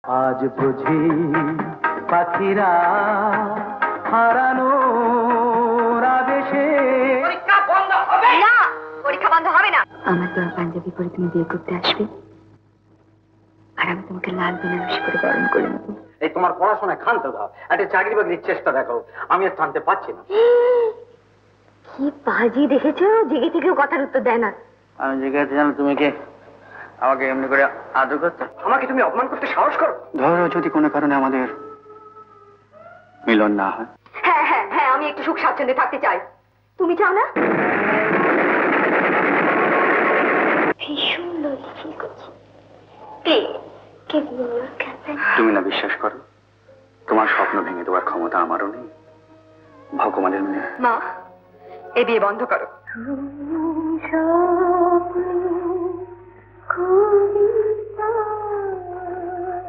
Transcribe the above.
আজ বুঝি পাখিরা হারানো আবেশে পরীক্ষা বন্ধ হবে না, পরীক্ষা বন্ধ হবে না। আমার দেওয়া পাঞ্জাবি পরে তুমি বিয়ে করতে আসবে, আর আমি তোমাকে লাল বেনারসি করে বরণ করে নেবো। এই তোমার পড়াশোনায় ক্ষান্ত দাও, একটা চাকরি বাকরির চেষ্টা দেখো। আমি আর টানতে পারছি না। কি বাজি দেখেছো, জেগে থেকেও কথার উত্তর দেয় না। আমি জিজ্ঞাসা জানো তুমি কে আমাকে এমনি করে আদর করতে? আমাকে তুমি অপমান করতে সাহস করো? ধরো যদি কোনো কারণে আমাদের মিলন না হয়। হ্যাঁ হ্যাঁ হ্যাঁ, আমি একটু সুখ স্বাচ্ছন্দ্যে থাকতে চাই। তুমি চাও না? ভীষণ লজ্জা ফিল করছি। তুমি না বিশ্বাস করো, তোমার স্বপ্ন ভেঙে দেওয়ার ক্ষমতা আমারও নেই, ভগবানের নেই। মা, এ বিয়ে বন্ধ করো।